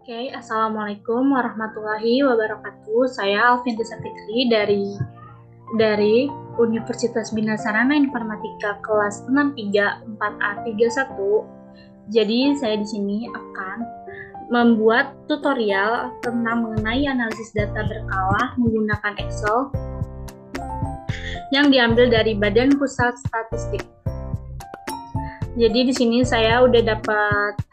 Assalamualaikum warahmatullahi wabarakatuh. Saya Alvinta Fikri dari Universitas Bina Sarana Informatika kelas 63 4A31. Jadi saya di sini akan membuat tutorial tentang mengenai analisis data berkala menggunakan Excel yang diambil dari Badan Pusat Statistik. Jadi di sini saya udah dapat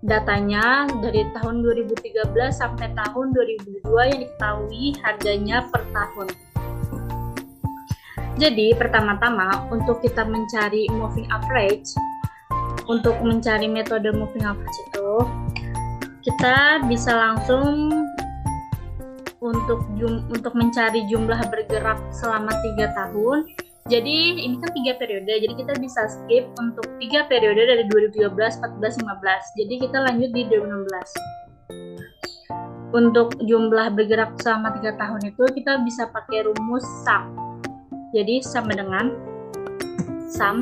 datanya dari tahun 2013 sampai tahun 2002 yang diketahui harganya per tahun. Jadi pertama-tama untuk kita mencari moving average, untuk mencari metode moving average itu kita bisa langsung untuk mencari jumlah bergerak selama 3 tahun. Jadi ini kan 3 periode, jadi kita bisa skip untuk 3 periode dari 2013, 14, 15. Jadi kita lanjut di 2016. Untuk jumlah bergerak selama 3 tahun itu kita bisa pakai rumus SUM. Jadi sama dengan SUM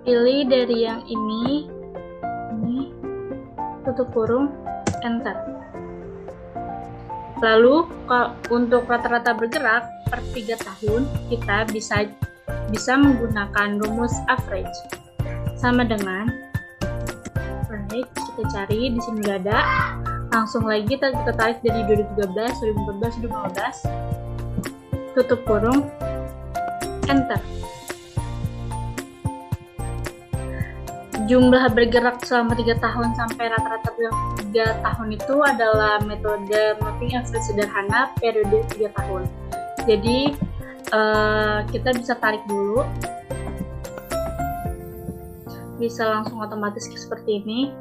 pilih dari yang ini tutup kurung, enter. Lalu untuk rata-rata bergerak per 3 tahun kita bisa menggunakan rumus average sama dengan average. Kita cari di sini nggak ada, langsung lagi kita tarik dari 2013, 2014, 2015, tutup kurung, enter. Jumlah bergerak selama 3 tahun sampai rata-rata 3 tahun itu adalah metode moving average sederhana periode 3 tahun. Jadi kita bisa tarik dulu, bisa langsung otomatis seperti ini.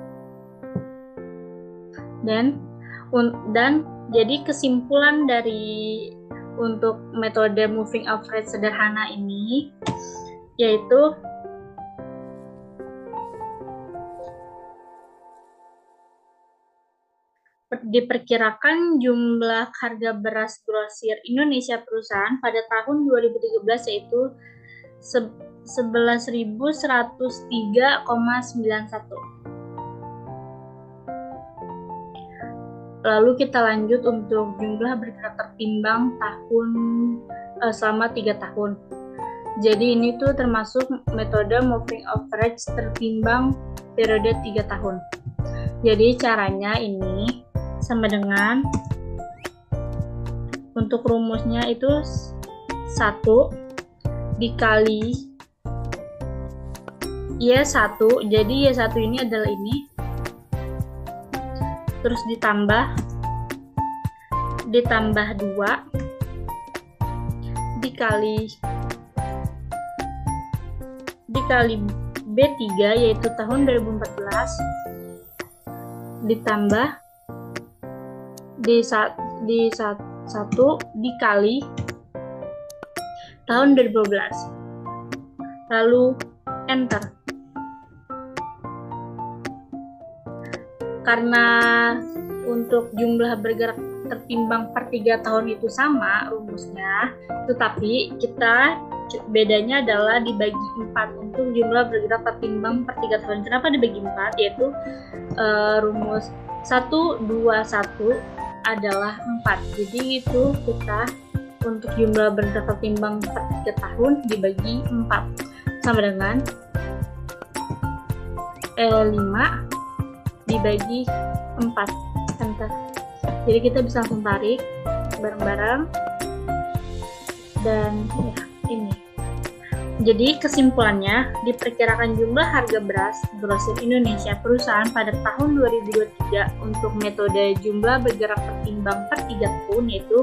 Dan jadi kesimpulan dari untuk metode moving average sederhana ini yaitu diperkirakan jumlah harga beras grosir Indonesia perusahaan pada tahun 2013 yaitu 11.103,91. Lalu kita lanjut untuk jumlah bergerak tertimbang selama 3 tahun. Jadi ini tuh termasuk metode moving average tertimbang periode 3 tahun. Jadi caranya ini sama dengan untuk rumusnya itu 1 dikali Y1, jadi Y1 ini adalah ini, terus ditambah 2 dikali B3 yaitu tahun 2014 ditambah D1 dikali tahun 2012, lalu enter. Karena untuk jumlah bergerak tertimbang per 3 tahun itu sama rumusnya, tetapi bedanya adalah dibagi 4 untuk jumlah bergerak tertimbang per 3 tahun. Kenapa dibagi 4? Yaitu rumus 1, 2, 1 adalah 4. Jadi itu kita untuk jumlah bergerak tertimbang per 3 tahun dibagi 4 sama dengan L5 dibagi 4, enter. Jadi kita bisa langsung tarik bareng-bareng dan ya ini. Jadi kesimpulannya, diperkirakan jumlah harga beras grosir Indonesia perusahaan pada tahun 2023 untuk metode jumlah bergerak tertimbang per 3 tahun yaitu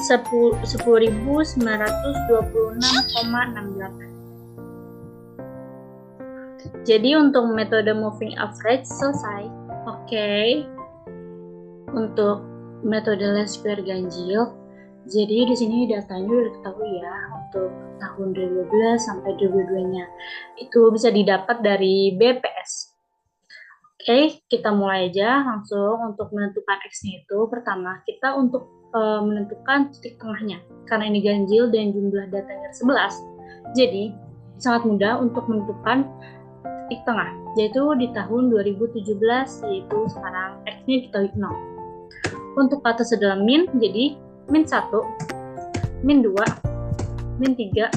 10.926,68. Jadi untuk metode moving average selesai. Oke. Untuk metode least square ganjil, jadi di sini datanya udah diketahui ya untuk tahun 2012 sampai 2022-nya. Itu bisa didapat dari BPS. Oke, kita mulai aja langsung untuk menentukan X-nya itu. Pertama, kita untuk menentukan titik tengahnya. Karena ini ganjil dan jumlah datanya 11, jadi sangat mudah untuk menentukan titik tengah, yaitu di tahun 2017, yaitu sekarang X-nya diketahui 0. Untuk kata sedalam min, jadi min 1, min 2, min 3,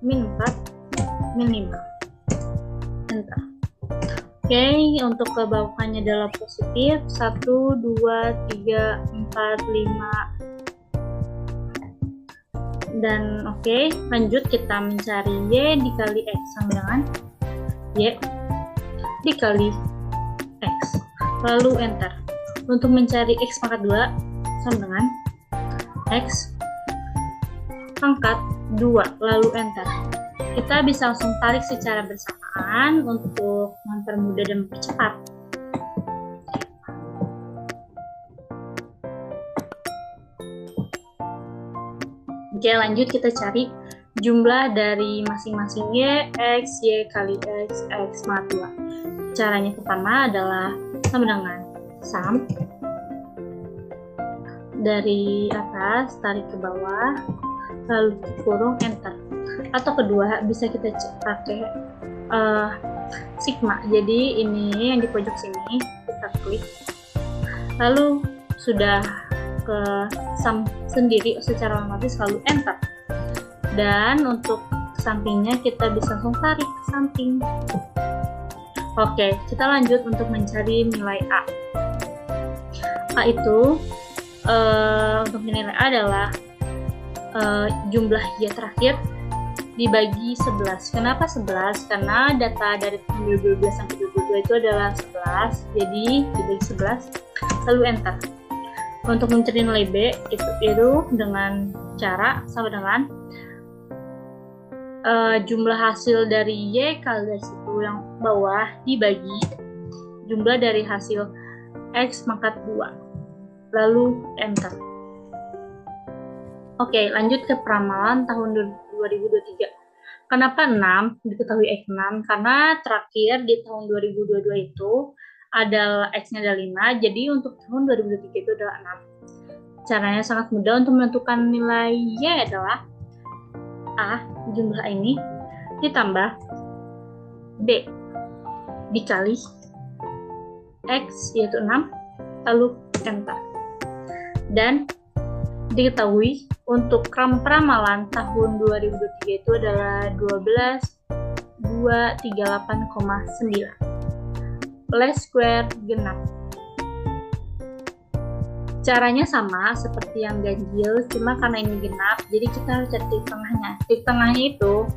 min 4, min 5. Enter. Oke, untuk kebawahannya adalah positif 1, 2, 3, 4, 5. Dan oke, lanjut kita mencari Y dikali X sama dengan Y dikali X. Lalu enter. Untuk mencari X pangkat 2 sama dengan X pangkat 2. Lalu enter. Kita bisa langsung tarik secara bersamaan untuk mempermudah dan mempercepat. Oke, lanjut kita cari jumlah dari masing-masing Y, X, Y kali X, X pangkat 2. Caranya pertama adalah sama dengan sum dari atas tarik ke bawah, lalu kurung enter. Atau kedua bisa kita pakai sigma. Jadi ini yang di pojok sini kita klik, lalu sudah ke sum sendiri secara otomatis, lalu enter. Dan untuk sampingnya kita bisa langsung tarik ke samping. Oke, kita lanjut untuk mencari nilai A. A itu untuk nilai A adalah jumlah Y terakhir dibagi 11. Kenapa 11? Karena data dari tahun 2012 sampai 2022 itu adalah 11, jadi dibagi 11, lalu enter. Untuk mencari nilai B itu dengan cara sama dengan jumlah hasil dari Y kali dari situ yang bawah dibagi jumlah dari hasil X pangkat 2, lalu enter. Oke, lanjut ke peramalan tahun 2023. Kenapa 6 diketahui X6? Karena terakhir di tahun 2022 itu adalah X-nya ada 5, jadi untuk tahun 2023 itu adalah 6. Caranya sangat mudah untuk menentukan nilai Y adalah A, jumlah ini, ditambah B, dikali X, yaitu 6, lalu enter. Dan diketahui untuk peramalan tahun 2023 itu adalah 12.238,9. Least square genap. Caranya sama seperti yang ganjil, cuma karena ini genap, jadi kita harus cari titik tengahnya. Titik tengahnya itu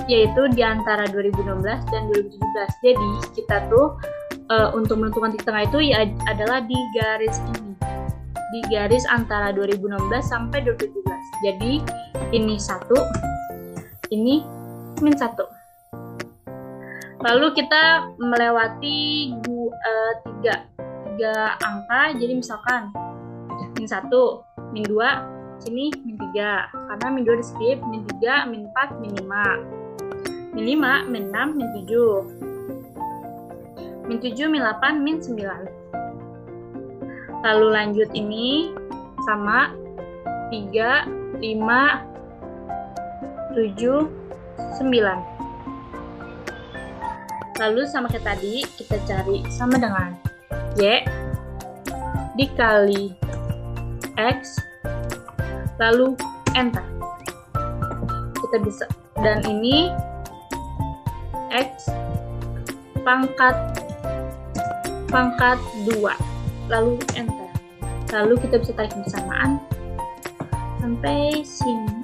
yaitu di antara 2016 dan 2017. Jadi kita tuh untuk menentukan titik tengah itu ya adalah di garis ini, di garis antara 2016 sampai 2017. Jadi ini 1, ini min 1. Lalu kita melewati 3 angka, jadi misalkan min 1, min 2, sini min 3. Karena min 2 di skip, min 3, min 4, min 5. Min 5, min 6, min 7. Min 7, min 8, min 9. Lalu lanjut ini sama 3, 5, 7, 9. Lalu sama kayak tadi, kita cari sama dengan Y dikali X, lalu enter. Kita bisa, dan ini X pangkat 2, lalu enter. Lalu kita bisa tarik bersamaan sampai sini.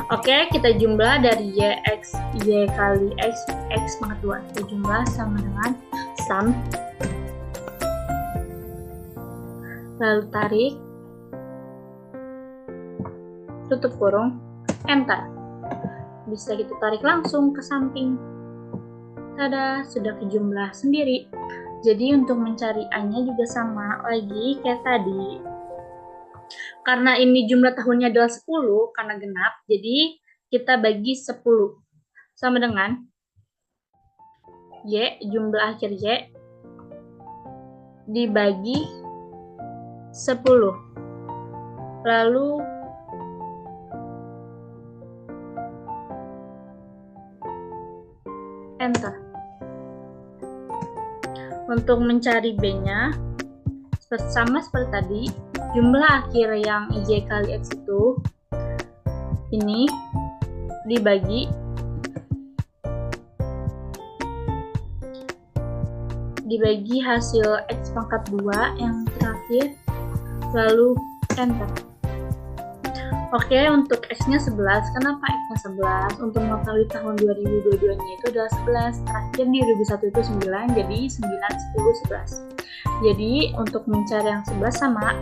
Oke, kita jumlah dari Y kali X pangkat 2. Kita jumlah sama dengan sum. Lalu tarik, tutup kurung, enter. Bisa kita tarik langsung ke samping. Tada, sudah kejumlah sendiri. Jadi untuk mencari A-nya juga sama lagi kayak tadi. Karena ini jumlah tahunnya adalah 10, karena genap, jadi kita bagi 10. Sama dengan Y, jumlah akhir Y, dibagi 10. Lalu enter. Untuk mencari B-nya, sama seperti tadi, jumlah akhir yang Y kali X itu, ini dibagi hasil X pangkat 2 yang terakhir, lalu enter. Oke, untuk X-nya 11. Kenapa X-nya 11? Untuk mengetahui tahun 2022-nya itu adalah 11. Terakhir di 2001 itu 9, jadi 9, 10, 11. Jadi, untuk mencari yang 11 sama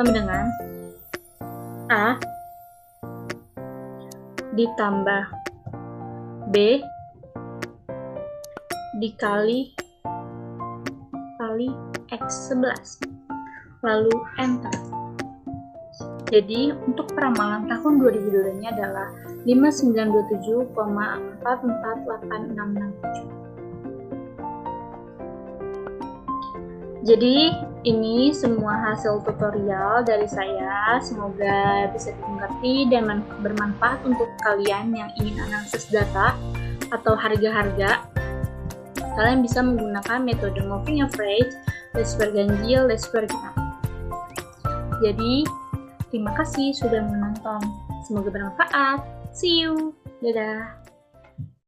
dengan A ditambah B dikali X11. Lalu enter. Jadi, untuk peramalan tahun 2022-nya adalah 5927,448667. Jadi, ini semua hasil tutorial dari saya. Semoga bisa dimengerti dan bermanfaat untuk kalian yang ingin analisis data atau harga-harga. Kalian bisa menggunakan metode moving average, least square ganjil, least square genap. Jadi, terima kasih sudah menonton. Semoga bermanfaat. See you. Dadah.